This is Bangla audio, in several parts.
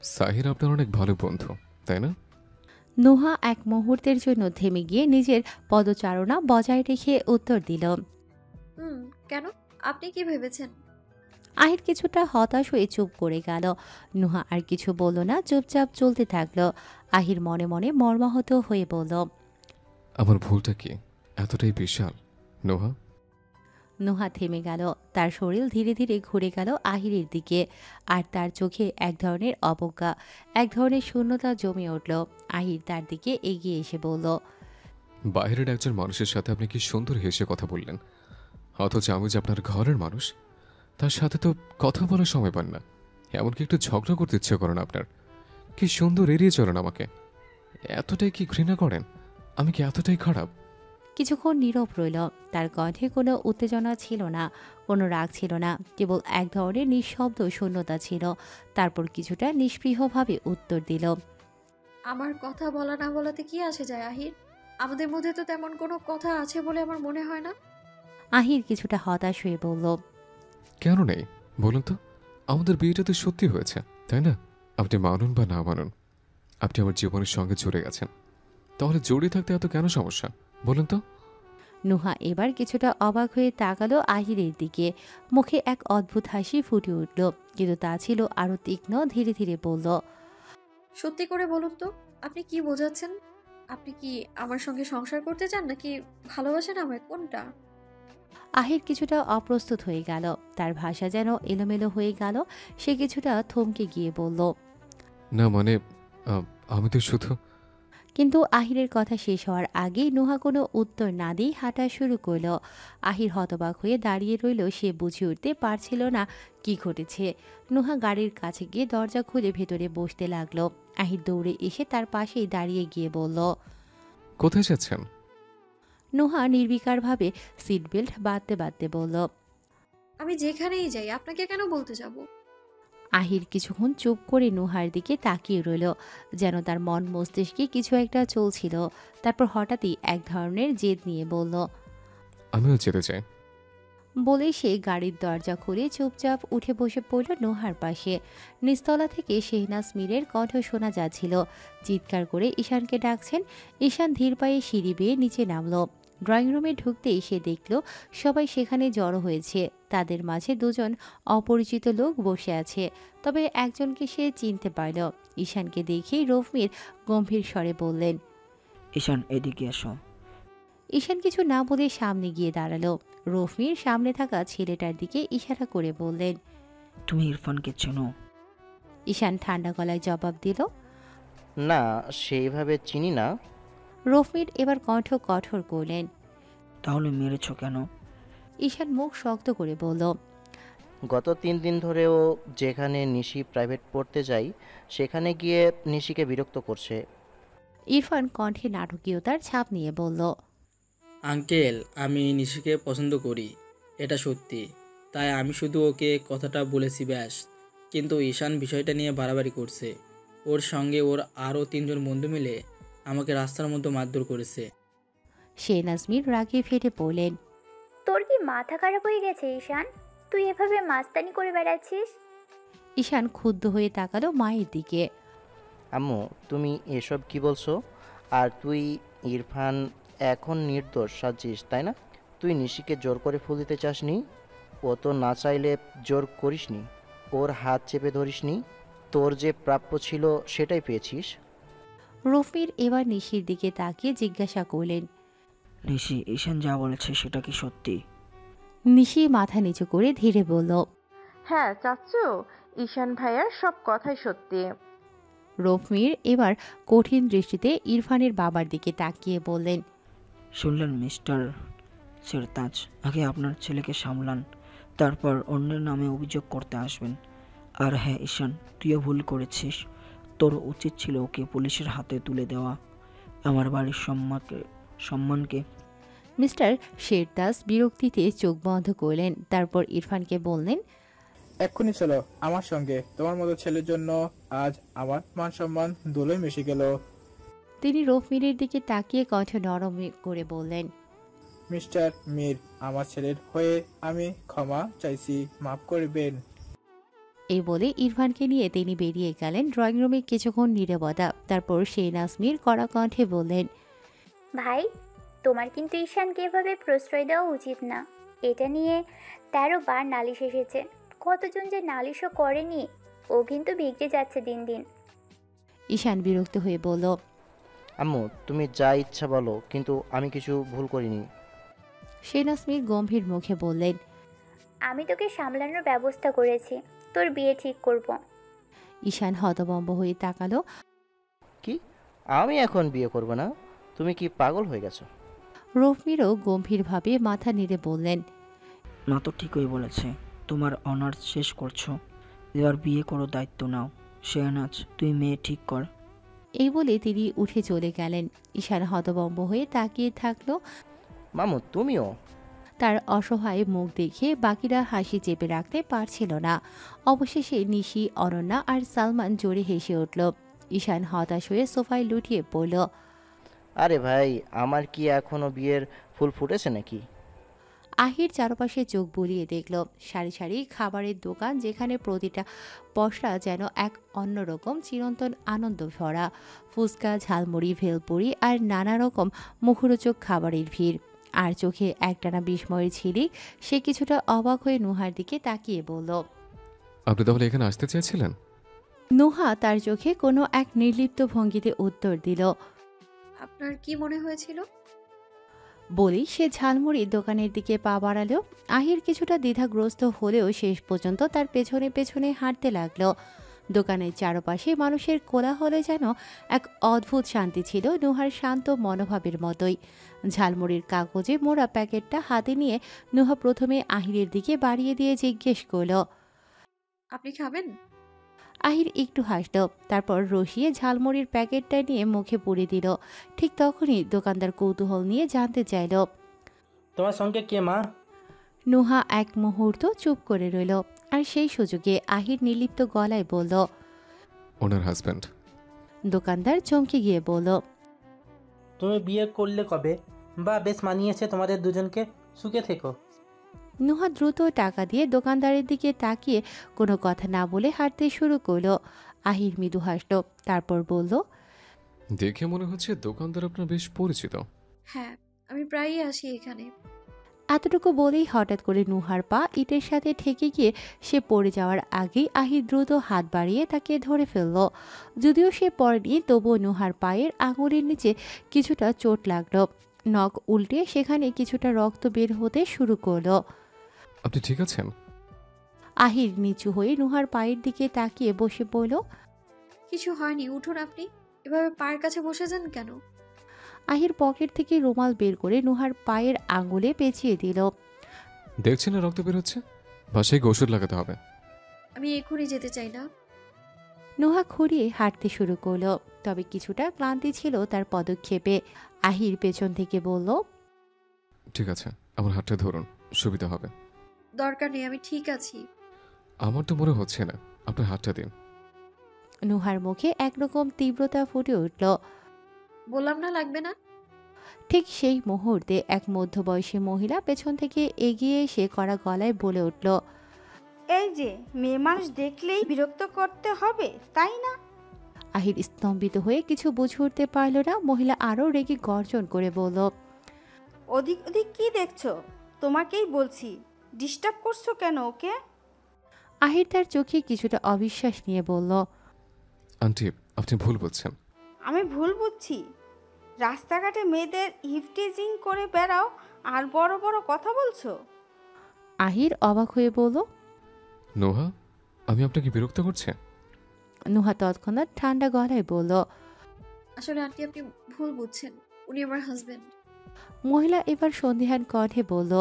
সাহির আপনার অনেক ভালো বন্ধু, তাই না? নুহা এক মুহূর্তের জন্য থেমে গিয়ে নিজের পদচারণা বজায় রেখে উত্তর দিল। হুম। কেন? আপনি কি ভেবেছেন? আহির কিছুটা হতাশ হয়ে চুপ করে গেল। নুহা আর কিছু বলল না, চুপচাপ চলতে থাকলো। আহির মনে মনে মর্মাহত হয়ে বলল। আমার ভুলটা কি এতটাই বিশাল, নোহা? নুহা থেমে গেল। তার শরীর ধীরে ধীরে ঘুরে গেল আহিরের দিকে। আর তার চোখে এক ধরনের অবজ্ঞা, এক ধরনের শূন্যতা জমে উঠল। আহির তার দিকে এগিয়ে এসে বলল। বাইরের একজন মানুষের সাথে আপনি কি সুন্দর হেসে কথা বললেন, অথচ আমি যে আপনার ঘরের মানুষ, তার সাথে তো কথা বলার সময় পান না। এমনকি একটু ঝগড়া করতে ইচ্ছে করেন আপনার। কি সুন্দর এড়িয়ে চলেন আমাকে। এতটাই কি ঘৃণা করেন? আমি কি এতটাই খারাপ? কিছুক্ষণ নীরব রইল। তার কণ্ঠে কোনো উত্তেজনা ছিল না, কোনো রাগ ছিল না, কেবল এক ধরনের নিঃশব্দ শূন্যতা ছিল। তারপর কিছুটা নিষ্পৃহভাবে উত্তর দিল। আমার কথা বলা না বলাতে কি আসে যায় আহির? আমাদের মধ্যে তো তেমন কোনো কথা আছে বলে আমার মনে হয় না। আহির কিছুটা হতাশ হয়ে বলল। কেন নেই বলুন তো? আমাদের বিয়েটা তো সত্যি হয়েছে, তাই না? আপনি মানুন বা না মানুন, আপনি আমার জীবনের সঙ্গে জুড়ে গেছেন। তাহলে জড়িয়ে থাকতে এত কেন সমস্যা বলুন তো? নুহা এবার কিছুটা অবাক হয়ে তাকালো আহিরের দিকে। মুখে এক অদ্ভুত হাসি ফুটে উঠল, কিন্তু তা ছিল আরো তীক্ষ্ণ। ধীরে ধীরে বলল। সত্যি করে বলুন তো, আপনি কি বোঝাচ্ছেন? আপনি কি আমার সঙ্গে সংসার করতে চান নাকি ভালোবাসেন আমায়, কোনটা? আহির কিছুটা অপ্রস্তুত হয়ে গেল। তার ভাষা যেন এলোমেলো হয়ে গেল। সে কিছুটা থমকে গিয়ে বলল। না মানে, আহ, আমি তো শুধু। কিন্তু আহিরের কথা শেষ হওয়ার আগেই নুহা কোনো উত্তর না দিয়ে হাঁটা শুরু করল। আহির হতবাক হয়ে দাঁড়িয়ে রইল। সে বুঝে উঠতে পারছিল না কি ঘটেছে। নুহা গাড়ির কাছে গিয়ে দরজা খুলে ভেতরে বসতে লাগলো। আহির দৌড়ে এসে তার পাশেই দাঁড়িয়ে গিয়ে বলল। কোথায় যাচ্ছেন? নুহা নির্বিকারভাবে সিট বেল্ট বাঁধতে বাঁধতে বলল। আমি যেখানেই যাই আপনাকে কেন বলতে যাব? আহির কিছুক্ষণ চুপ করে নুহার দিকে তাকিয়ে রইল, যেন তার মন মস্তিষ্কে কিছু একটা চলছিল। তারপর হঠাৎই এক ধরনের জেদ নিয়ে বলল। আমিও যেতে চাই। বলেই সে গাড়ির দরজা খুলে চুপচাপ উঠে বসে পড়ল নুহার পাশে। নিচতলা থেকে শেহনাজ মীরের কণ্ঠ শোনা যাচ্ছিল, চিৎকার করে ঈশানকে ডাকছেন। ঈশান ধীর পায়ে সিঁড়ি বেয়ে নিচে নামল। ড্রয়িং রুমে ঢুকতেই সে দেখল সবাই সেখানে জড়ো হয়েছে। তাদের মাঝে দুজন অপরিচিত লোক বসে আছে, তবে একজনকে সে চিনতে পারল। ঈশানকে দেখেই রফমির গম্ভীর স্বরে বললেন। ঈশান, এদিকে এসো। ঈশান কিছু না বলে সামনে গিয়ে দাঁড়ালো। রফির সামনে থাকা ছেলেটার দিকে ইশারা করে বললেন। তুমি ইরফানকে চেনো? ঈশান ঠান্ডা গলায় জবাব দিল। না, সেইভাবে চিনি না। রফির এবার কণ্ঠ কঠোর করলেন। তাহলে মেরেছ কেন? ঈশান মুখ শক্ত করে বলল। গত 3 দিন ধরে ও যেখানে নিশি প্রাইভেট পড়তে যাই সেখানে গিয়ে নিশিকে বিরক্ত করছে। ইরফান কণ্ঠে নাটকীয়তার ছাপ নিয়ে বলল। আঙ্কেল, আমি নিশিকে পছন্দ করি, এটা সত্যি। তাই আমি শুধু ওকে কথাটা বলেছি ব্যাস। কিন্তু ঈশান বিষয়টা নিয়ে বাড়াবাড়ি করছে। ওর সঙ্গে ওর আরও 3জন বন্ধু মিলে আমাকে রাস্তার মধ্যে মারধর করেছে। শেহনাজ মীর রাগে ফেটে পড়লেন। তোর কি মাথা খারাপ হয়ে গেছে ঈশান? তুই এভাবে মাস্তানি করে বেড়াচ্ছিস? ঈশান ক্ষুব্ধ হয়ে তাকালো মায়ের দিকে। আম্মু, তুমি এসব কি বলছো? আর তুই, ইরফান এখন নির্দোষ সাজিস, তাই না? তুই নিশিকে জোর করে ফুল দিতে চাসনি। ও তো না চাইলে জোর করিসনি, ওর হাত চেপে ধরিসনি। তোর যে প্রাপ্য ছিল সেটাই পেয়েছিস। রফির এবার নিশির দিকে তাকিয়ে জিজ্ঞাসা করলেন। নিশি, ঈশান যা বলেছে সেটা কি সত্যি? নিশি মাথা নিচু করে ধীরে বলল। হ্যাঁ চাচ্চু, ঈশান ভাইয়ার সব কথাই সত্যি। রফির এবার কঠিন দৃষ্টিতে ইরফানের বাবার দিকে তাকিয়ে বললেন। শুনলেন মিস্টার সেরতাজ, আগে আপনার ছেলেকে সামলান, তারপর অন্যের নামে অভিযোগ করতে আসবেন। আর হ্যাঁ ঈশান, তুইও ভুল করেছিস। তোর উচিত ছিল ওকে পুলিশের হাতে তুলে দেওয়া। আমার বাড়ির সম্মানকে। মিস্টার শেরতাজ বিরক্তিতে চোখ বন্ধ করলেন। তারপর ইরফানকে বললেন। এক্ষুনি চলো আমার সঙ্গে। তোমার মতো ছেলের জন্য আজ আমার মান সম্মান ধুলোয় মিশে গেল। তিনি রফমিরের দিকে তাকিয়ে কণ্ঠ নরম করে বললেন। মিস্টার মীর, আমার ছেলের হয়ে আমি ক্ষমা চাইছি, মাফ করবেন। এই বলে ইরফানকে নিয়ে তিনি বেরিয়ে গেলেন ড্রয়িং রুমে। কিছুক্ষণ নীরবতা, তারপর শেহনাজ মীর কড়া কণ্ঠে বললেন, ভাই, তোমার কিন্তু ঈশানকে এভাবে প্রশ্রয় দেওয়া উচিত না। এটা নিয়ে 13 বার নালিশ এসেছে। কতজন যে নালিশও করেনি। ও কিন্তু বিগড়ে যাচ্ছে দিন দিন। ঈশান বিরক্ত হয়ে বলল, আম্মু তুমি যা ইচ্ছা বলো, কিন্তু আমি কিছু ভুল করিনি। শেহনাজ মীর গম্ভীর মুখে বললেন, আমি তোকে সামলানোর ব্যবস্থা করেছি। তোর বিয়ে ঠিক করব। ঈশান হতভম্ব হয়ে তাকালো। কি? আমি এখন বিয়ে করব না? তুমি কি পাগল হয়ে গেছো? রৌফ মীরও গম্ভীরভাবে মাথা নেড়ে বললেন, মা তো ঠিকই বলেছে, তোমার অনার্স শেষ করছো, এবার বিয়ে করো, দায়িত্ব নাও। শেহনাজ, তুই মেয়ে ঠিক কর। এই বলে তিনি উঠে চলে গেলেন। ঈশান হতভম্ব হয়ে তাকিয়ে থাকলো। মামু তুমিও? তার অসহায় মুখ দেখে বাকিরা হাসি চেপে রাখতে পারছিল না। অবশেষে নিশি, অনন্যা আর সালমান জোরে হেসে উঠল। ঈশান হতাশ হয়ে সোফায় লুটিয়ে পড়ল। আরে ভাই, আমার কি এখনো বিয়ের ফুল ফুটেছে নাকি? আহির চারপাশে চোখ বুলিয়ে দেখল সারি সারি খাবারের দোকান, যেখানে প্রতিটা পসরা যেন এক অন্যরকম চিরন্তন আনন্দ ভরা। ফুচকা, ঝালমুড়ি, ভেলপুরি আর নানা রকম মুখরোচক খাবারের ভিড়। আর চোখে একটানা বিস্ময়ের ঝিলিক। সে কিছুটা অবাক হয়ে নুহার দিকে তাকিয়ে বলল, আপনি তাহলে এখানে আসতে চেয়েছিলেন? নুহা তার চোখে কোনো এক নির্লিপ্ত ভঙ্গিতে উত্তর দিল। আপনার কি মনে হয়েছিল? বলেই সে ঝালমুড়ির দোকানের দিকে পা বাড়ালো। আহির কিছুটা দ্বিধাগ্রস্ত হলেও শেষ পর্যন্ত তার পেছনে পেছনে হাঁটতে লাগলো। দোকানের চারপাশে মানুষের কোলাহলে যেন এক অদ্ভুত শান্তি ছিল, নুহার শান্ত মনোভাবের মতোই। ঝালমুড়ির কাগজে মোড়া প্যাকেটটা হাতে নিয়ে নুহা প্রথমে আহিরের দিকে বাড়িয়ে দিয়ে জিজ্ঞেস করল, আপনি খাবেন? আহির একটু হাসল, তারপর রসিয়ে ঝালমুড়ির প্যাকেটটা নিয়ে মুখে পুরে দিল। ঠিক তখনই দোকানদার কৌতূহল নিয়ে জানতে চাইল। তোমার সঙ্গে কে মা? নুহা এক মুহূর্ত চুপ করে রইল, আর সেই সুযোগে আহির নির্লিপ্ত গলায় বলল, ওনার হাজব্যান্ড। দোকানদার চমকে গিয়ে বলল, তুমি বিয়ে করলে কবে? বা বেশ মানিয়েছে তোমাদের দুজনকে, সুখে থেকো। নুহা দ্রুত টাকা দিয়ে দোকানদারের দিকে তাকিয়ে কোনো কথা না বলে হাঁটতে শুরু করলো। আহির মৃদু হাসল, তারপর বলল, দেখে মনে হচ্ছে দোকানদার আপনার বেশ পরিচিত। হ্যাঁ, আমি প্রায়ই আসি এখানে। এতটুকু বলেই হঠাৎ করে নুহার পা ইটের সাথে ঠেকে গিয়ে সে পড়ে যাওয়ার আগেই আহির দ্রুত হাত বাড়িয়ে তাকে ধরে ফেলল। যদিও সে পড়েনি, তবুও নুহার পায়ের আঙুলের নিচে কিছুটা চোট লাগলো। নখ উল্টে সেখানে কিছুটা রক্ত বের হতে শুরু করলো। আপনি ঠিক আছেন? আহির নিচু হয়ে নুহার পায়ের দিকে তাকিয়ে বসে পড়ল। কিছু হয়নি, উঠুন আপনি। এভাবে পায়ের কাছে বসে যান কেন? আহির পকেট থেকে রুমাল বের করে নুহার পায়ের আঙুলে পেঁচিয়ে দিল। দেখছেন না রক্ত বের হচ্ছে? বাসায় ওষুধ লাগাতে হবে। আমি এখনই যেতে চাই না। নুহা খুঁড়িয়ে হাঁটতে শুরু করলো, তবে কিছুটা ক্লান্তি ছিল তার পদক্ষেপে। আহির পেছন থেকে বলল, ঠিক আছে, আমার হাতটা ধরুন, সুবিধা হবে। দরকার নেই, আমি ঠিক আছি। আমার তো মনে হচ্ছে না, আপনার হাতটা দিন। নুহার মুখে একরকম তীব্রতা ফুটে উঠল। বললাম না লাগবে না। ঠিক সেই মুহূর্তে এক মধ্যবয়সী মহিলা পেছন থেকে এগিয়ে এসে কড়া গলায় বলে উঠল, এই যে মেয়ে মানুষ দেখলেই বিরক্ত করতে হবে, তাই না? আহির স্তম্ভিত হয়ে কিছু বুঝে উঠতে পারল না। মহিলা আরও রেগে গর্জন করে বলল, ওদিক ওদিক কি দেখছো? তোমাকেই বলছি, ডিস্টার্ব করছো কেন ওকে? আহির তার চোখে কিছুটা অবিশ্বাস নিয়ে বলল, আন্টি, আপনি ভুল বলছেন। আমি ভুল বুঝছি? রাস্তাঘাটে মেয়েদের হিপটিজিং করে বেড়াও আর বড় বড় কথা বলছো? আহির অবাক হয়ে বলল, নোহা, আমি আপনাকে বিরক্ত করছি? নুহা তৎক্ষণাৎ ঠান্ডা গলায় বলল, আসলে আন্টি আপনি ভুল বুঝছেন, উনি আমার হাজবেন্ড। মহিলা এবার সন্দিহান কণ্ঠে বলল,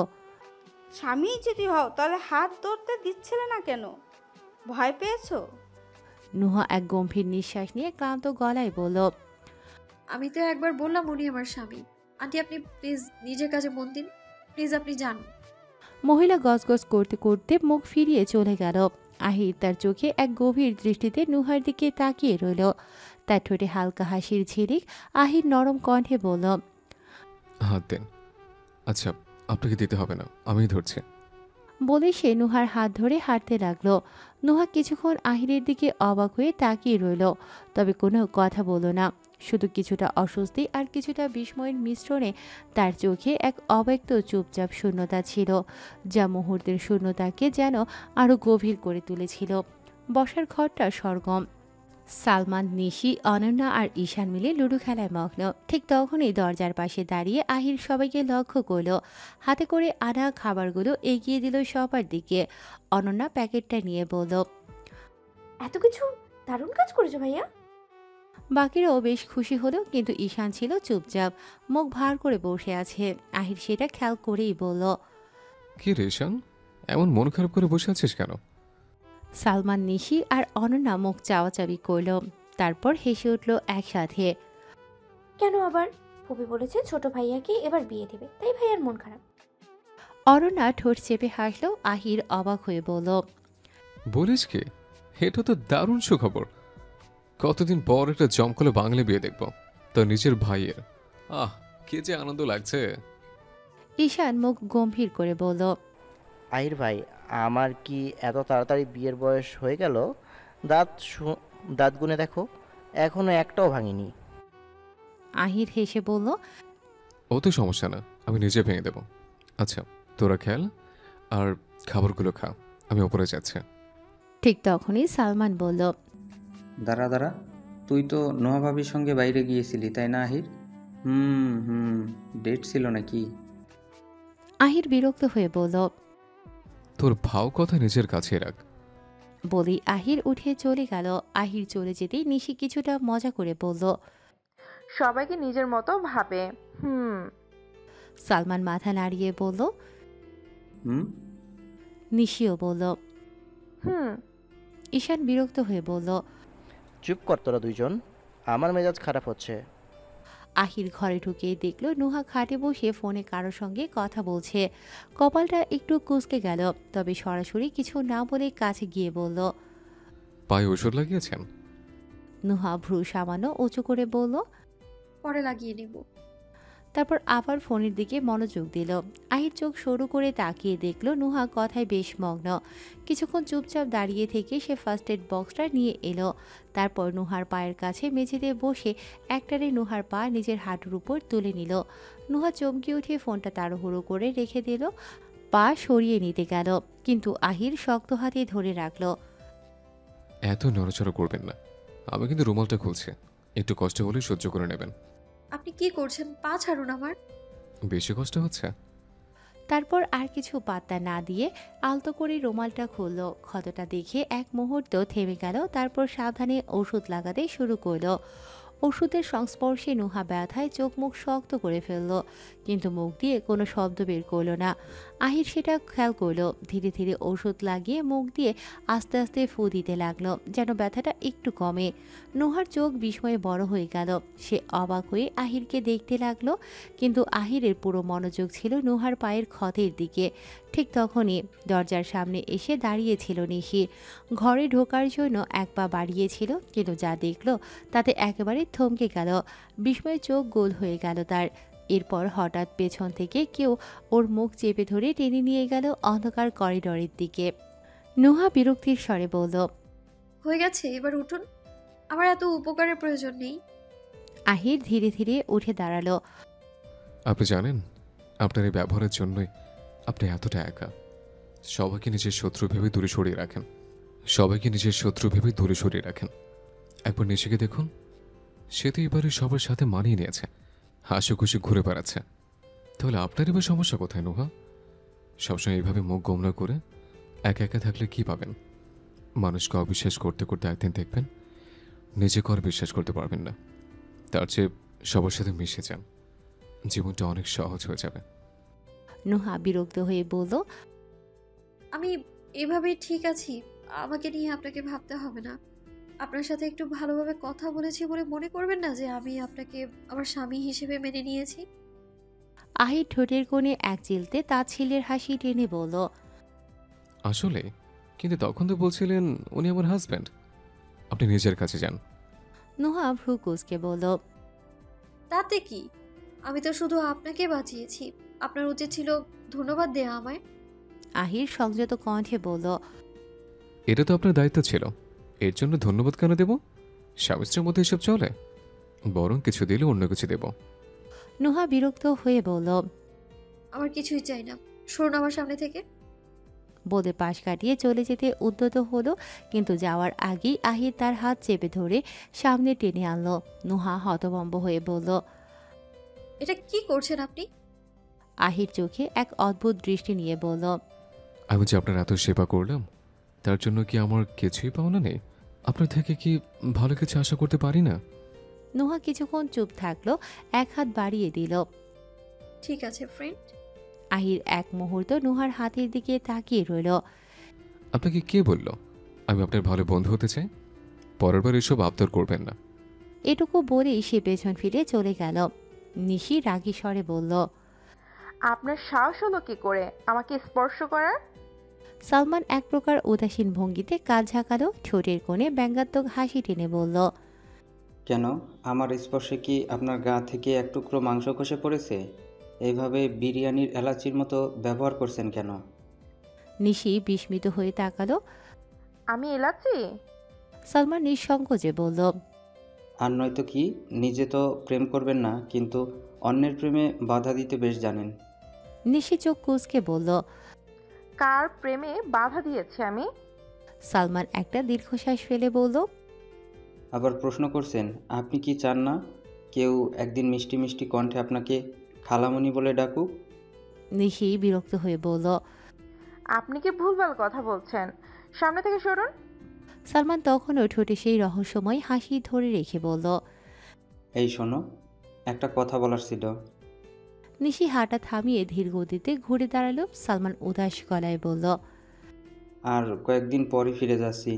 স্বামী যদি হও তাহলে হাত ধরতে দিচ্ছিলে না কেন? ভয় পেয়েছো? নুহা এক গম্ভীর নিঃশ্বাস নিয়ে ক্লান্ত গলায় বলল, আমি তো একবার বললাম উনি আমার স্বামী। আন্টি আপনি প্লিজ নিজের কাজে মন দিন, প্লিজ আপনি যান। মহিলা গজগজ করতে করতে মুখ ফিরিয়ে চলে গেল। আহির তার চোখে এক গভীর দৃষ্টিতে নুহার দিকে তাকিয়ে রইল। তার ঠোঁটে হালকা হাসির ঝিলিক। আহির নরম কণ্ঠে বলল, হাত দেন। আচ্ছা, আপনাকে দিতে হবে না, আমিই ধরছি। বলে সে নুহার হাত ধরে হাঁটতে লাগলো। নুহা কিছুক্ষণ আহিরের দিকে অবাক হয়ে তাকিয়ে রইল, তবে কোনো কথা বলল না। শুধু কিছুটা অস্বস্তি আর কিছুটা বিস্ময়ের মিশ্রণে তার চোখে এক অব্যক্ত চুপচাপ শূন্যতা ছিল, যা মুহূর্তের শূন্যতাকে যেন আরো গভীর করে তুলেছিল। বসার ঘরটা সরগম। সালমান, নিশি, অনন্যা আর ঈশান মিলে লুডো খেলায় মগ্ন। ঠিক তখনই দরজার পাশে দাঁড়িয়ে আহির সবাইকে লক্ষ্য করল। হাতে করে আনা খাবারগুলো এগিয়ে দিল সবার দিকে। অনন্যা প্যাকেটটা নিয়ে বলল, এত কিছু দারুণ কাজ করেছো ভাইয়া। বাকিরাও বেশ খুশি হলো, কিন্তু ঈশান ছিল চুপচাপ, মুখ ভার করে বসে আছে। আহির সেটা খেয়াল করেই বলল, কি রে ঈশান, এমন মন খারাপ করে বসে আছিস কেন? সালমান, নিশি আর অনন্যা মুখ চাওয়াচাবি করল, তারপর হেসে উঠল একসাথে। কেন আবার? ফুপি বলেছে ছোট ভাইয়াকে এবার বিয়ে দেবে, তাই ভাইয়ার মন খারাপ। অনন্যা ঠোঁট চেপে হাসল। আহির অবাক হয়ে বলল, বলিস কি? এটা তো দারুণ সুখবর। কতদিন পর একটা জমকলে বাংলা বিয়ে দেখব, তো নিজের ভাইয়ের। আহ, কে যে আনন্দ লাগছে। ঈশান মুখ গম্ভীর করে বলল, আহির ভাই, আমার কি এত তাড়াতাড়ি বিয়ের বয়স হয়ে গেল? দাঁত গুনে দেখো, এখনো একটাও ভাঙিনি। আহির হেসে বলল, ও তো সমস্যা না, আমি নিজে ভেঙে দেব। আচ্ছা, তোরা খেল আর খাবারগুলো খা, আমি ওপরে যাচ্ছি। ঠিক তখনই সালমান বলল, দাঁড়া দাঁড়া, তুই তো নোহা ভাবির সঙ্গে বাইরে গিয়েছিলি তাই না আহির? ডেট ছিল নাকি? আহির বিরক্ত হয়ে বলল, তোর ভাও কথা নিজের কাছে রাখ। বলি আহির উঠে চলে গেল। আহির চলে যেতেই নিশি কিছুটা মজা করে বলল, সবাইকে নিজের মতো ভাবে। সালমান মাথা নাড়িয়ে বলল, নিশিও বলল, ঈশান বিরক্ত হয়ে বলল, চুপ কর তোরা দুইজন, আমার মেজাজ খারাপ হচ্ছে। আহির ঘরে ঢুকে দেখল নুহা খাটে বসে ফোনে কারোর সঙ্গে কথা বলছে। কপালটা একটু কুঁচকে গেল, তবে সরাসরি কিছু না বলে কাছে গিয়ে বলল, পায়ে ওষুধ লাগিয়েছেন? নুহা ভ্রু সামান্য উঁচু করে বলল, পরে লাগিয়ে নিব। তারপর আবার ফোনের দিকে মনোযোগ দিল। আহির চোখ সরু করে তাকিয়ে দেখল নুহা কথায় বেশ মগ্ন। কিছুক্ষণ চুপচাপ দাঁড়িয়ে থেকে সে ফার্স্ট এড বক্সটা নিয়ে এলো। তারপর নুহার পায়ের কাছে মেঝেতে বসে একটারে নুহার পা নিজের হাঁটুর উপর তুলে নিল। নুহা চমকে উঠে ফোনটা তাড়াহুড়ো করে রেখে দিল, পা সরিয়ে নিতে গেল, কিন্তু আহির শক্ত হাতে ধরে রাখল। এত নড়াচড়া করবেন না, আমি কিন্তু রুমালটা খুলছি, একটু কষ্ট হলে সহ্য করে নেবেন। আপনি কি করছেন? পা ছাড়ুন আমার। বেশি কষ্ট হচ্ছে? তারপর আর কিছু পাত্তা না দিয়ে আলতো করে রুমালটা খুলল। ক্ষতটা দেখে এক মুহূর্ত থেমে গেল, তারপর সাবধানে ওষুধ লাগাতে শুরু করলো। ওষুধের সংস্পর্শে নুহা ব্যথায় চোখ মুখ শক্ত করে ফেলল, কিন্তু মুখ দিয়ে কোনো শব্দ বের করলো না। আহির সেটা খেয়াল করলো। ধীরে ধীরে ওষুধ লাগিয়ে মুখ দিয়ে আস্তে আস্তে ফু দিতে লাগলো, যেন ব্যথাটা একটু কমে। নুহার চোখ বিস্ময়ে বড় হয়ে গেল। সে অবাক হয়ে আহিরকে দেখতে লাগলো, কিন্তু আহিরের পুরো মনোযোগ ছিল নুহার পায়ের ক্ষতের দিকে। ঠিক তখনই দরজার সামনে এসে দাঁড়িয়েছিল নিশি। ঘরে ঢোকার জন্য এক পা বাড়িয়েছিল, কিন্তু যা দেখলো তাতে একেবারে থমকে গেল। বিস্ময়ে চোখ গোল হয়ে গেল তার। এরপর হঠাৎ পেছন থেকে কেউ ওর মুখ চেপে ধরে টেনে নিয়ে গেল অন্ধকার করিডোরের দিকে। নুহা বিরক্তির স্বরে বলল, হয়ে গেছে, এবার উঠুন, আমার এত উপকারের প্রয়োজন নেই। আহির ধীরে ধীরে উঠে দাঁড়ালো। আপনি জানেন, আপনার এই ব্যবহারের জন্যই আপনি এতটা একা। সবাইকে নিজের শত্রু ভেবে দূরে সরিয়ে রাখেন। একবার নিশিকে দেখুন, সে তো এবারে সবার সাথে মানিয়ে নিয়েছে, হাসি খুশি ঘুরে বেড়াচ্ছে। তাহলে আপনার এবার সমস্যা কোথায় নুহা? সবসময় এইভাবে মুখ গোমরা করে একা একা থাকলে কি পাবেন? মানুষকে অবিশ্বাস করতে করতে একদিন দেখবেন নিজেকে আর বিশ্বাস করতে পারবেন না। তার চেয়ে সবার সাথে মিশে যান, জীবনটা অনেক সহজ হয়ে যাবে। নুহা বিরক্ত হয়ে বলল, আমি এভাবেই ঠিক আছি, আমাকে নিয়ে আপনাকে ভাবতে হবে না। আপনার সাথে একটু ভালোভাবে কথা বলেছি বলে মনে করবেন না যে আমি আপনাকে আমার স্বামী হিসেবে মেনে নিয়েছি। আহির ঠোঁটের কোণে এক চিলতে তাচ্ছিল্যের হাসি টেনে বলল, আসলে কিন্তু তখন তো বলছিলেন উনি আমার হাজব্যান্ড। আপনি নিজের কাছে যান। নুহা ভ্রু কুঁচকে বলল, তাতে কি? আমি তো শুধু আপনাকে বাঁচিয়েছি, আপনার উচিত ছিল ধন্যবাদ দেয়া আমায়। আহির সংযত কণ্ঠে বলল, এটা তো আপনার দায়িত্ব ছিল, এর জন্য ধন্যবাদ কেন দেব? স্বামী স্ত্রীর মধ্যে এসব চলে? বরং কিছু দিলে অন্য কিছু দেব। নুহা বিরক্ত হয়ে বলল, আমার কিছুই চাই না, সরুন আমার সামনে থেকে। বলে পাশ কাটিয়ে চলে যেতে উদ্যত হলো, কিন্তু যাওয়ার আগেই আহির তার হাত চেপে ধরে সামনে টেনে আনলো। নুহা হতভম্ব হয়ে বলল, এটা কি করছেন আপনি? আহির চোখে এক অদ্ভুত দৃষ্টি নিয়ে বলল, আমি যে আপনার এত সেবা করলাম, তার জন্য কি আমার কিছুই পাওনা নেই? আপনার থেকে কি ভালো কিছু আশা করতে পারি না? নুহা কিছুক্ষণ চুপ থাকলো, এক হাত বাড়িয়ে দিল। ঠিক আছে ফ্রেন্ড। আহির এক মুহূর্ত নুহার হাতের দিকে তাকিয়ে রইল। আপনাকে কে বলল আমি আপনার ভালো বন্ধু হতে চাই? পরের বার এসব আবদার করবেন না। এটুকু বলেই সে পেছন ফিরে চলে গেল। নিশি রাগী স্বরে বলল, আপনার সাহস হলো কি করে আমাকে স্পর্শ করার? সালমান এক প্রকার উদাসীন ভঙ্গিতে কাঁধ ঝাঁকালো, ঠোঁটের কোণে ব্যঙ্গাত্মক হাসি টেনে বলল, কেন, আমার স্পর্শে কি আপনার গা থেকে এক টুকরো মাংস খসে পড়েছে? এইভাবে বিরিয়ানির এলাচির মতো ব্যবহার করছেন কেন? নিশি বিস্মিত হয়ে তাকালো। আমি এলাচি? সালমান নিঃসংকোচে বলল, আর নয়তো কি, নিজে তো প্রেম করবেন না, কিন্তু অন্যের প্রেমে বাধা দিতে বেশ জানেন। নিশি চোখ কুঁচকে বলল, কার প্রেমে বাধা দিয়েছি আমি? সালমান একটা দীর্ঘশ্বাস ফেলে বলল, আবার প্রশ্ন করছেন? আপনি কি চান না কেউ একদিন মিষ্টি মিষ্টি কণ্ঠে আপনাকে খালামণি বলে ডাকুক? নিশি বিরক্ত হয়ে বলল, আপনি কি ভুলভাল কথা বলছেন, সামনে থেকে সরুন। সালমান তখনও ঠোঁটে সেই রহস্যময় হাসি ধরে রেখে বলল, এই শোনো, একটা কথা বলার ছিল। নিশি হাঁটা থামিয়ে ধীর গতিতে ঘুরে দাঁড়ালো। সালমান উদাস গলায় বলল, আর কয়েকদিন পরই ফিরে যাচ্ছি।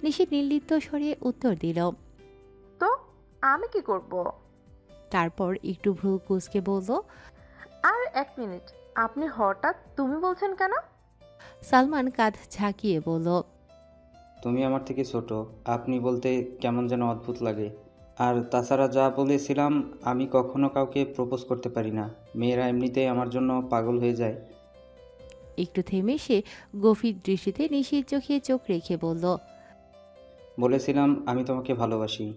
নিশি নির্লিপ্ত স্বরে উত্তর দিল। তো আমি কি করব? তারপর একটু ভ্রু কুঁচকে বলল, আর এক মিনিট, আপনি হঠাৎ তুমি বলছেন কেন? সালমান কাঁধ ঝাঁকিয়ে বলল, তুমি আমার থেকে ছোট, আপনি বলতে কেমন যেন অদ্ভুত লাগে। আর তাছাড়া যা বলেছিলাম, আমি কখনো কাউকে প্রপোজ করতে পারি না, মেয়েরা এমনিতেই আমার জন্য পাগল হয়ে যায়। একটু থেমে সে গভীর দৃষ্টিতে নিশির চোখে চোখ রেখে বলল, বলেছিলাম আমি তোমাকে ভালোবাসি।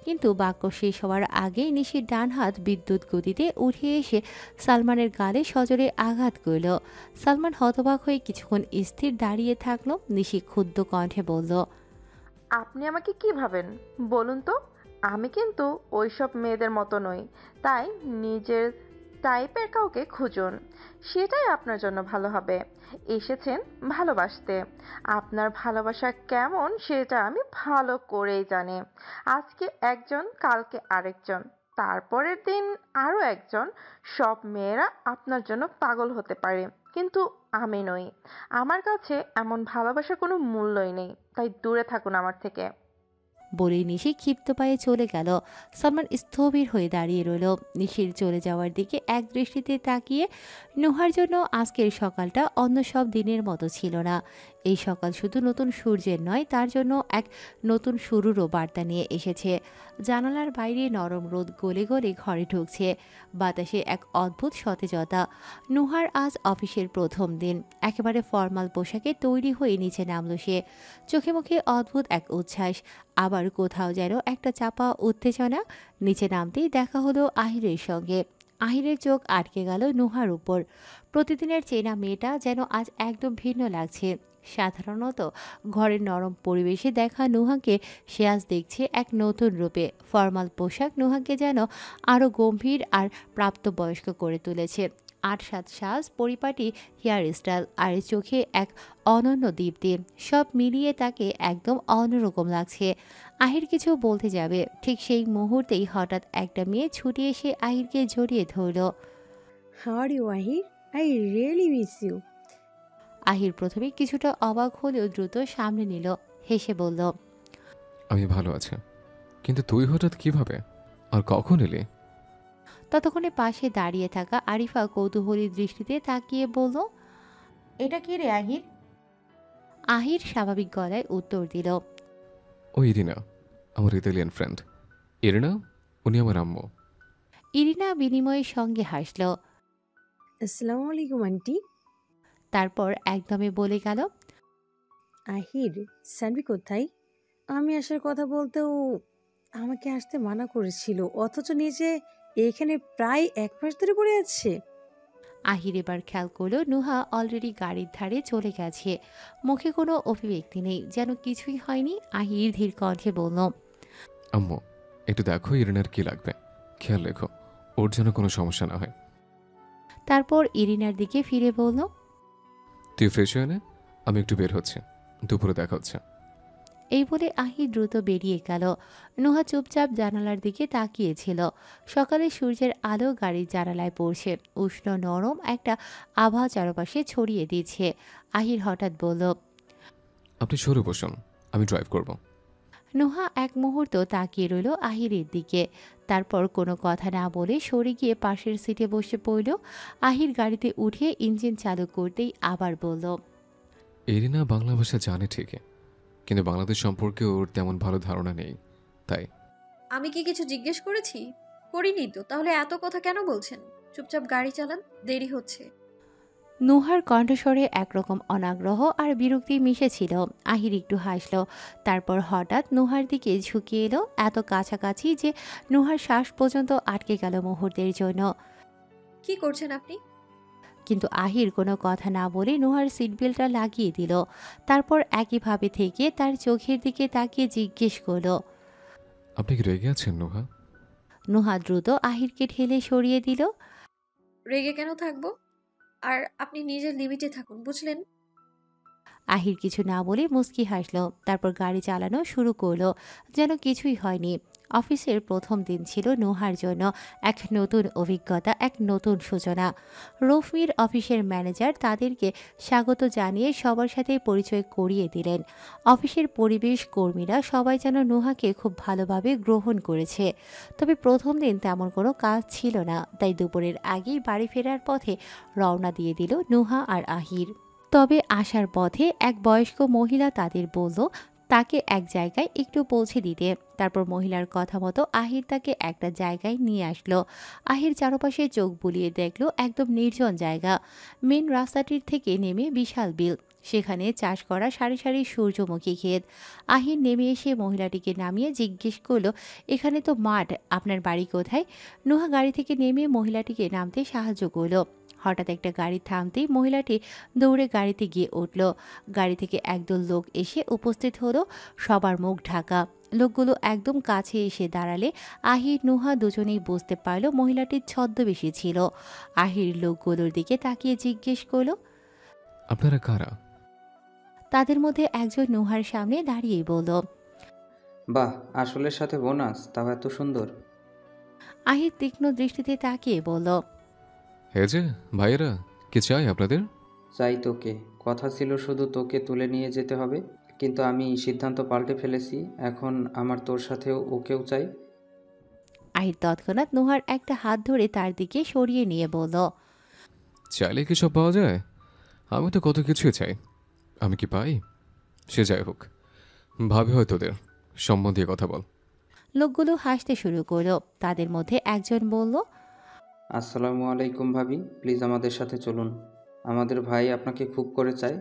কিন্তু বাক্য শেষ হওয়ার আগেই নিশির ডান হাত বিদ্যুৎ গতিতে উঠে এসে সালমানের গালে সজোরে আঘাত করল। সালমান হতবাক হয়ে কিছুক্ষণ স্থির দাঁড়িয়ে থাকলো। নিশি ক্ষুব্ধ কণ্ঠে বলল, আপনি আমাকে কি ভাবেন বলুন তো? আমি কিন্তু ওইসব মেয়েদের মতো নই, তাই নিজের টাইপের কাউকে খুঁজুন, সেটাই আপনার জন্য ভালো হবে। এসেছেন ভালোবাসতে, আপনার ভালোবাসা কেমন সেটা আমি ভালো করেই জানি। আজকে একজন, কালকে আরেকজন, তারপরের দিন আরও একজন। সব মেয়েরা আপনার জন্য পাগল হতে পারে, কিন্তু আমি নই। আমার কাছে এমন ভালোবাসার কোনো মূল্যই নেই, তাই দূরে থাকুন আমার থেকে। বলেই নিশি ক্ষিপ্ত পায়ে চলে গেল। সালমান স্থবির হয়ে দাঁড়িয়ে রইল, নিশির চলে যাওয়ার দিকে এক দৃষ্টিতে তাকিয়ে। নুহার জন্য আজকের সকালটা অন্য সব দিনের মতো ছিল না। এই সকাল শুধু নতুন সূর্যের নয়, তার জন্য এক নতুন শুরুরও বার্তা নিয়ে এসেছে। জানালার বাইরে নরম রোদ গলে গলে ঘরে ঢুকছে, বাতাসে এক অদ্ভুত সতেজতা। নুহার আজ অফিসের প্রথম দিন। একেবারে ফর্মাল পোশাকে তৈরি হয়ে নিচে নামল সে। চোখে মুখে অদ্ভুত এক উচ্ছ্বাস, আবার কোথাও যেন একটা চাপা উত্তেজনা। নিচে নামতেই দেখা হলো আহিরের সঙ্গে। আহিরের চোখ আটকে গেল নুহার উপর। প্রতিদিনের চেনা মেয়েটা যেন আজ একদম ভিন্ন লাগছে। সাধারণত ঘরের নরম পরিবেশে দেখা নুহাকে সে আজ দেখছে এক নতুন রূপে। ফর্মাল পোশাক নুহাকে যেন আরও গম্ভীর আর প্রাপ্তবয়স্ক করে তুলেছে। ৮-৭ সাজ, পরিপাটি হেয়ার স্টাইল আর চোখে এক অনন্য দীপ্তি, সব মিলিয়ে তাকে একদম অন্যরকম লাগছে। আহির কিছু বলতে যাবে, ঠিক সেই মুহূর্তেই হঠাৎ একটা মেয়ে ছুটে এসে আহিরকে জড়িয়ে ধরল। How are you, Ahir? I really miss you. Ahir প্রথমে কিছুটা অবাক হলেও দ্রুত সামনে নিল, হেসে বলল, আমি ভালো আছি, কিন্তু তুই হঠাৎ কিভাবে আর কখন এলি? ততক্ষণে পাশে দাঁড়িয়ে থাকা আরিফা কৌতূহলী দৃষ্টিতে তাকিয়ে বলল, এটা কি রে আহির? আহির স্বাভাবিক গলায় উত্তর দিল, ও ইরিনা, আমার ইতালিয়ান ফ্রেন্ড। ইরিনা, উনি আমার আম্মু। ইরিনা বিনিময়ের সঙ্গে হাসল। আসসালামু আলাইকুম আন্টি। তারপর একদমে বলে গেল, আহির, সানভি কোথায়? আমি আসার কথা বলতেও আমাকে আসতে মানা করেছিল, অথচ নিজে এখানে প্রায় 1 মাস ধরে পড়ে আছে। আহির এবার খেয়াল করলো নুহা অলরেডি গাড়ির ধারে চলে গেছে। মুখে কোনো অভিব্যক্তি নেই, যেন কিছুই হয়নি। আহির ধীর কণ্ঠে বলল, আম্মু, একটু দেখো ইরিনার কি লাগবে, খেয়াল রেখো ওর যেন কোনো সমস্যা না হয়। তারপর ইরিনার দিকে ফিরে বলল, তুই ফ্রেশ হয়ে নে, আমি একটু বের হচ্ছে, দুপুরে দেখা হচ্ছে। এই বলে আহির দ্রুত বেরিয়ে গেল। নুহা চুপচাপ জানালার দিকে তাকিয়েছিল। সকালে সূর্যের আলো গাড়ির জানালায় পড়ছে, উষ্ণ নরম একটা আবহাওয়া চারপাশে ছড়িয়ে দিচ্ছে। আহির হঠাৎ বলল, আপনি সরে বসুন, আমি ড্রাইভ করব। নুহা এক মুহূর্ত তাকিয়ে রইল আহিরের দিকে, তারপর কোনো কথা না বলে সরে গিয়ে পাশের সিটে বসে পড়ল। আহির গাড়িতে উঠে ইঞ্জিন চালু করতেই আবার বলল, এরিনা বাংলা ভাষা জানে ঠিকই, কিন্তু বাংলাদেশ সম্পর্কে ওর তেমন ভালো ধারণা নেই। তাই আমি কি কিছু জিজ্ঞেস করেছি? করিনি তো, তাহলে এত কথা কেন বলছেন? চুপচাপ গাড়ি চালান, দেরি হচ্ছে। নুহার কণ্ঠস্বরে একরকম অনাগ্রহ আর বিরক্তি মিশেছিল। আহির একটু হাসল, তারপর হঠাৎ নুহার দিকে ঝুঁকিয়ে এলো, এত কাছাকাছি যে নুহার শ্বাস পর্যন্ত আটকে গেল মুহূর্তের জন্য। কি করছেন আপনি? কিন্তু আহির কোনো কথা না বলে নুহার সিট বেল্টটা লাগিয়ে দিল। তারপর একইভাবে থেকে তার চোখের দিকে তাকিয়ে জিজ্ঞেস করলো, আপনি কি রেগে আছেন নুহা? নুহা দ্রুত আহিরকে ঠেলে সরিয়ে দিল। রেগে কেন থাকবো? আর আপনি নিজের লিমিটে থাকুন, বুঝলেন? আহির কিছু না বলে মুচকি হাসলো, তারপর গাড়ি চালানো শুরু করলো যেন কিছুই হয়নি। অফিসের প্রথম দিন ছিল নুহার জন্য এক নতুন অভিজ্ঞতা, এক নতুন সূচনা। রফমির অফিসের ম্যানেজার তাদেরকে স্বাগত জানিয়ে সবার সাথে পরিচয় করিয়ে দিলেন। অফিসের পরিবেশ, কর্মীরা সবাই যেন নুহাকে খুব ভালোভাবে গ্রহণ করেছে। তবে প্রথম দিন তেমন কোনো কাজ ছিল না, তাই দুপুরের আগেই বাড়ি ফেরার পথে রওনা দিয়ে দিল নুহা আর আহির। তবে আসার পথে এক বয়স্ক মহিলা তাদের বলল তাকে এক জায়গায় একটু পৌঁছে দিতে। তারপর মহিলার কথা মতো আহির তাকে একটা জায়গায় নিয়ে আসলো। আহির চারপাশে চোখ বুলিয়ে দেখলো একদম নির্জন জায়গা। মেন রাস্তাটির থেকে নেমে বিশাল বিল, সেখানে চাষ করা সারি সারি সূর্যমুখী ক্ষেত। আহির নেমে এসে মহিলাটিকে নামিয়ে জিজ্ঞেস করলো, এখানে তো মাঠ, আপনার বাড়ি কোথায়? নুহা গাড়ি থেকে নেমে মহিলাটিকে নামতে সাহায্য করলো। হঠাৎ একটা গাড়ি থামতেই মহিলাটি দৌড়ে গাড়িতে গিয়ে উঠল। গাড়ি থেকে একদল লোক এসে উপস্থিত হলো, সবার মুখ ঢাকা। লোকগুলো একদম কাছে এসে দাঁড়ালে আহির নুহা দুজনেই বুঝতে পারল মহিলাটির ছদ্মবেশী ছিল। আহির লোকগুলোর দিকে তাকিয়ে জিজ্ঞেস করলো, আপনারা কারা? তাদের মধ্যে একজন নুহার সামনে দাঁড়িয়েই বলল, বাহ, আসলের সাথে বোনাস, তাও এত সুন্দর। আহির তীক্ষ্ণ দৃষ্টিতে তাকিয়ে বলল, হে যে ভাইয়েরা, কি চাই আপনাদের? চাই তোকে, কথা ছিল শুধু তোকে তুলে নিয়ে যেতে হবে, কিন্তু আমি সিদ্ধান্ত পাল্টে ফেলেছি, এখন আমার তোর সাথেও ওকেও চাই। আহির তৎক্ষণাৎ নুহার একটা হাত ধরে তার দিকে সরিয়ে নিয়ে বলল, চাইলে কি সব পাওয়া যায়? আমি তো কত কিছুই চাই, আমি কি পাই? সে যাই হোক, ভাবি হয় তোদের সম্মান দিয়ে কথা বল। লোকগুলো হাসতে শুরু করলো। তাদের মধ্যে একজন বলল, আসসালামু আলাইকুম ভাবি, প্লিজ আমাদের সাথে চলুন, আমাদের ভাই আপনাকে খুব করে চায়।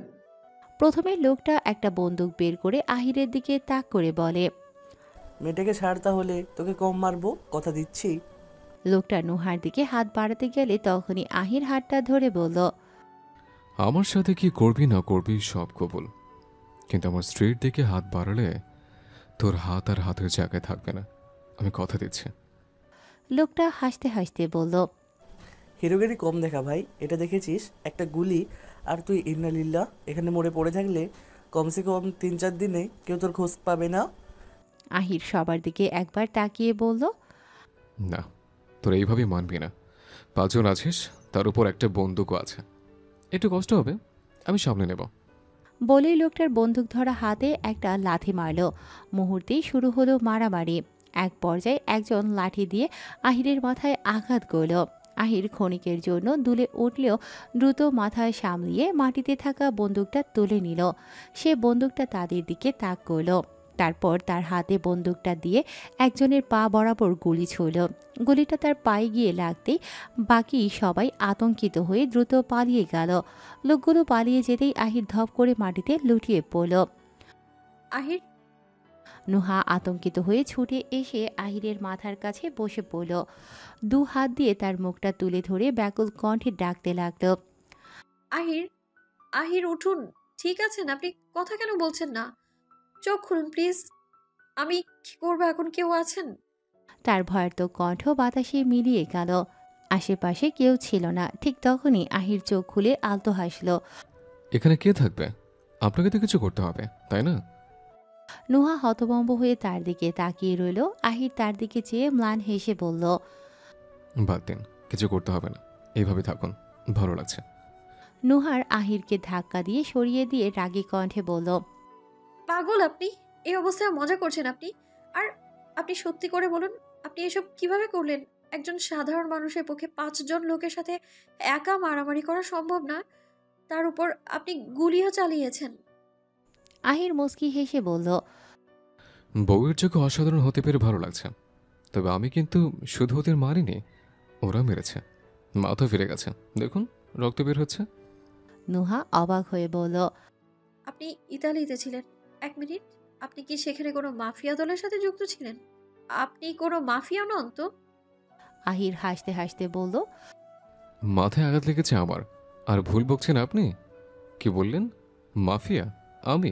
প্রথমে লোকটা একটা বন্দুক বের করে আহিরের দিকে তাক করে বলে, মেয়েটাকে ছাড়, তাহলে তোকে কম মারবো, কথা দিচ্ছি। লোকটা নুহার দিকে হাত বাড়াতে গেলে তখনই আহির হাতটা ধরে বলল, আমার সাথে কি করবি না করবি সব কবুল, কিন্তু আমার স্ত্রীর দিকে হাত বাড়ালে তোর হাত আর হাতের জায়গায় থাকবে না, আমি কথা দিচ্ছি। লোকটা হাসতে হাসতে বলল, হিরোগিরি কম দেখা ভাই, এটা দেখেছিস, একটা গুলি আর তুই ইন্নালিল্লাহ এখানে মরে পড়ে থাকলে কমসে কম 3-4 দিনে কেউ তোর খোঁজ পাবে না। আহির সবার দিকে একবার তাকিয়ে বলল, না, তোর এইভাবেই মানবি না, 5 জন আছিস, তার উপর একটা বন্দুকও আছে, একটু কষ্ট হবে, আমি সামনে নেব। বলেই লোকটার বন্দুক ধরা হাতে একটা লাথি মারল। মুহূর্তেই শুরু হলো মারামারি। এক পর্যায়ে একজন লাঠি দিয়ে আহিরের মাথায় আঘাত করল। আহির ক্ষণিকের জন্য দুলে উঠলেও দ্রুত মাথায় সামলিয়ে মাটিতে থাকা বন্দুকটা তুলে নিল। সে বন্দুকটা তাদের দিকে তাক করল। তারপর তার হাতে বন্দুকটা দিয়ে একজনের পা বরাবর গুলি ছুড়ল। গুলিটা তার পায়ে গিয়ে লাগতেই বাকি সবাই আতঙ্কিত হয়ে দ্রুত পালিয়ে গেল। লোকগুলো পালিয়ে যেতেই আহির ধপ করে মাটিতে লুটিয়ে পড়ল। আহির, নুহা আতঙ্কিত হয়ে ছুটে এসে আহিরের মাথার কাছে বসে পড়ল। দু হাত দিয়ে তার মুখটা তুলে ধরে ব্যাকুল কণ্ঠে ডাকতে লাগলো। আহির, আহির উঠুন, ঠিক আছেন? আপনি কথা কেন বলছেন না? চোখ খুলুন প্লিজ। আমি কি করবো এখন? কেউ আছেন? তার ভয়ার্ত কণ্ঠ বাতাসে মিলিয়ে গেল। আশেপাশে কেউ ছিল না। ঠিক তখনই আহির চোখ খুলে আলতো হাসল। এখানে কে থাকবে? আপনাকে তো কিছু করতে হবে, তাই না? নুহা হতভম্ব হয়ে তার দিকে তাকিয়ে রইল। আহির তার দিকে চেয়ে ম্লান হেসে বলল, বাদ দিন, কিছু করতে হবে না, এইভাবে থাকুন, ভালো লাগছে। নুহার আহিরকে ধাক্কা দিয়ে সরিয়ে দিয়ে রাগী কণ্ঠে বলল, পাগল আপনি? এই অবস্থায় মজা করছেন আপনি? আর আপনি সত্যি করে বলুন, আপনি এসব কিভাবে করলেন? একজন সাধারণ মানুষের পক্ষে 5 জন লোকের সাথে একা মারামারি করা সম্ভব না, তার উপর আপনি গুলিও চালিয়েছেন। আহির মুচকি হেসে বলল, বউয়ের চোখে অসাধারণ হতে পেরে ভালো লাগছে, তবে আমি কিন্তু শুধু ওদের মারিনি, ওরা মেরেছে। মাথা ফিরে গেছে, দেখুন রক্ত বের হচ্ছে। নুহা অবাক হয়ে বলল, আপনি ইতালিতে ছিলেন? 1 মিনিট, আপনি কি সেখানে কোনো মাফিয়া দলের সাথে যুক্ত ছিলেন? আপনি কোনো মাফিয়া নন তো? আহির হাসতে হাসতে বলল, মাথায় আঘাত লেগেছে আমার, আর ভুল বকছেন আপনি। কি বললেন? মাফিয়া? আমি?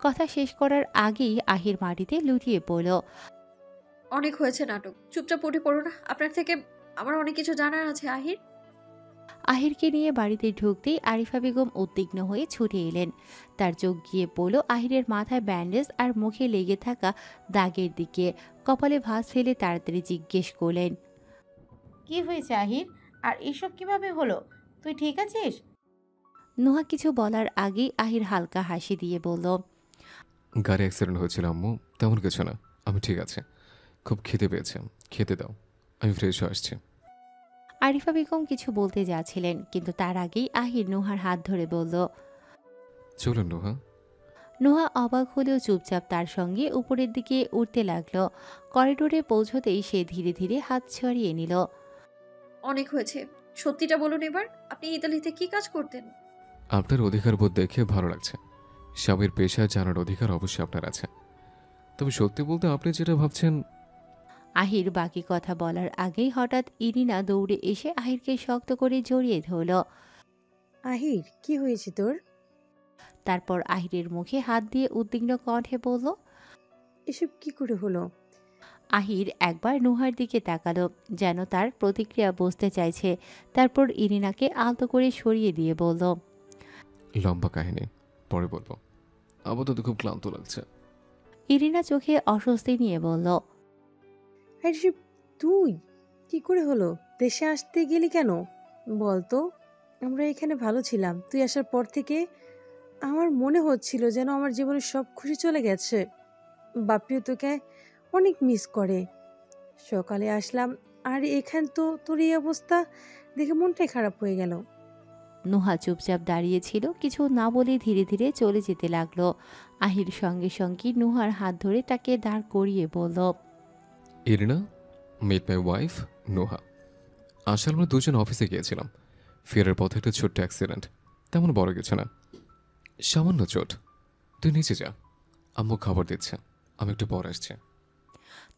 কথা শেষ করার আগেই আহির মাটিতে লুটিয়ে পড়ল। অনেক হয়েছে নাটক, চুপচাপ উঠে পড়ুন। আপনার থেকে আমার অনেক কিছু জানার আছে আহির। আহিরকে নিয়ে বাড়িতে ঢুকতেই আরিফা বেগম উদ্বিগ্ন হয়ে ছুটে এলেন। তার চোখ গিয়ে পড়ল আহিরের মাথায় ব্যান্ডেজ আর মুখে লেগে থাকা দাগের দিকে। কপালে ভাঁজ ফেলে তাড়াতাড়ি জিজ্ঞেস করলেন, কি হয়েছে আহির? আর এসব কিভাবে হলো? তুই ঠিক আছিস? নুহা কিছু বলার আগেই আহির হালকা হাসি দিয়ে বলল, গাড়ি অ্যাক্সিডেন্ট হয়েছিল আম্মু, তেমন কিছু না, আমি ঠিক আছে। খুব খিদে পেয়েছে, খেতে দাও, আমি ফ্রেশ হয়ে আসছি। আরিফা বেগম কিছু বলতে যাচ্ছিলেন, কিন্তু তার আগেই আহির নুহার হাত ধরে বলল, চলুন নুহা। নুহা অবাক হলেও চুপচাপ তার সঙ্গে উপরের দিকে উঠতে লাগলো। করিডোরে পৌঁছতেই সে ধীরে ধীরে হাত ছড়িয়ে নিল। অনেক হয়েছে, সত্যিটা বলুন এবার। আপনি ইতালিতে কি কাজ করতেন? আপনার অধিকার বোধ দেখে ভালো লাগছে। স্বামীর পেশা জানার অধিকার অবশ্যই আপনার আছে, তবে সত্যি বলতে আপনি যেটা ভাবছেন। আহির বাকি কথা বলার আগেই হঠাৎ ইরিনা দৌড়ে এসে আহিরকে শক্ত করে জড়িয়ে ধরল। আহির, কি হয়েছে তোর? তারপর আহিরের মুখে হাত দিয়ে উদ্বিগ্ন কণ্ঠে বলল, এসব কি করে হলো? আহির একবার নুহার দিকে তাকালো, যেন তার প্রতিক্রিয়া বুঝতে চাইছে। তারপর ইরিনাকে আলতো করে সরিয়ে দিয়ে বলল, লম্বা কাহিনী, পরে বলবো, আপাতত খুব ক্লান্ত লাগছে। ইরিনা চোখে অস্বস্তি নিয়ে বলল, আরে তুই কি করে হলো? দেশে আসতে গেলি কেন বলতো? আমরা এখানে ভালো ছিলাম, তুই আসার পর থেকে আমার মনে হচ্ছিল যেন আমার জীবনের সব খুশি চলে গেছে। বাপিও তোকে অনেক মিস করে। সকালে আসলাম আর এখান তো তোর এই অবস্থা দেখে মনটাই খারাপ হয়ে গেল। নুহা চুপচাপ দাঁড়িয়েছিল, কিছু না বলে ধীরে ধীরে চলে যেতে লাগলো। আহির সঙ্গে সঙ্গে নুহার হাত ধরে তাকে দাঁড় করিয়ে বলল, Irina, meet my wife Noha. আসলে আমরা দুজন অফিসে গিয়েছিলাম, ফেরার পথে একটা ছোট্ট অ্যাক্সিডেন্ট, তেমন বড় কিছু না, সামান্য চোট। তুই নিচে যা, আম্মু খাবার দিচ্ছে, আমি একটু পর আসছি।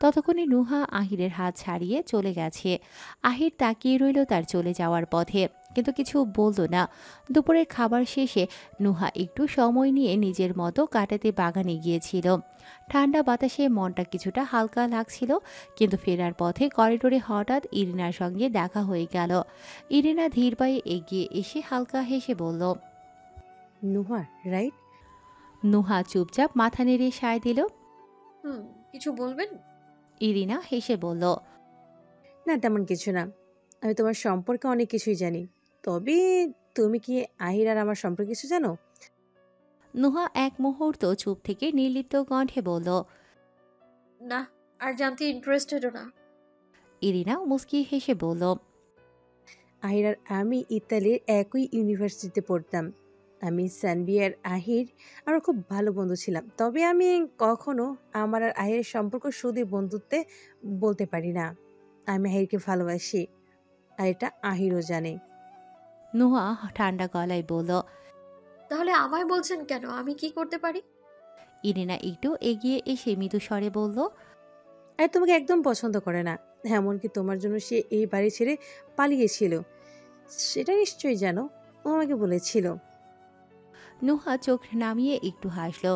ততক্ষণে নুহা আহিরের হাত ছাড়িয়ে চলে গেছে। আহির তাকিয়ে রইল তার চলে যাওয়ার পথে, কিন্তু কিছু বলল না। দুপুরের খাবার শেষে নুহা একটু সময় নিয়ে নিজের মতো কাটাতে বাগানে গিয়েছিল। ঠান্ডা বাতাসে মনটা কিছুটা হালকা লাগছিল, কিন্তু ফেরার পথে করিডোরে হঠাৎ ইরিনার সঙ্গে দেখা হয়ে গেল। ইরিনা ধীর পায়ে এগিয়ে এসে হালকা হেসে বলল, নুহা রাইট? নুহা চুপচাপ মাথা নেড়ে সায় দিল। কিছু বলবেন? ইরিনা হেসে বলল, না তেমন কিছু না, আমি তোমার সম্পর্কে অনেক কিছুই জানি। তবে তুমি কি আহির আর আমার সম্পর্কে কিছু জানো? নুহা এক মুহূর্ত চুপ থেকে নির্লিপ্ত কণ্ঠে বলল, না, আর জানতে ইন্টারেস্টেডও না। ইরিনা মুস্কি হেসে বলল, আহির আর আমি ইতালির একই ইউনিভার্সিটিতে পড়তাম। আমি সানভি আর আহির আমরা খুব ভালো বন্ধু ছিলাম, তবে আমি কখনো আমার আর আহিরের সম্পর্ক শুধু বন্ধুত্বে বলতে পারি না। আমি আহিরকে ভালোবাসি, আর এটা আহিরও জানে। নুহা ঠান্ডা গলায় বলল। তাহলে আমায় বলছেন কেন? আমি কি করতে পারি? ইরিনা একটু এগিয়ে এসে মৃদু স্বরে বলল, আর তোমাকে একদম পছন্দ করে না, এমনকি তোমার জন্য সে এই বাড়ি ছেড়ে পালিয়েছিল, সেটা নিশ্চয়ই জানো, ও আমাকে বলেছিল। নুহা চোখ নামিয়ে একটু হাসল।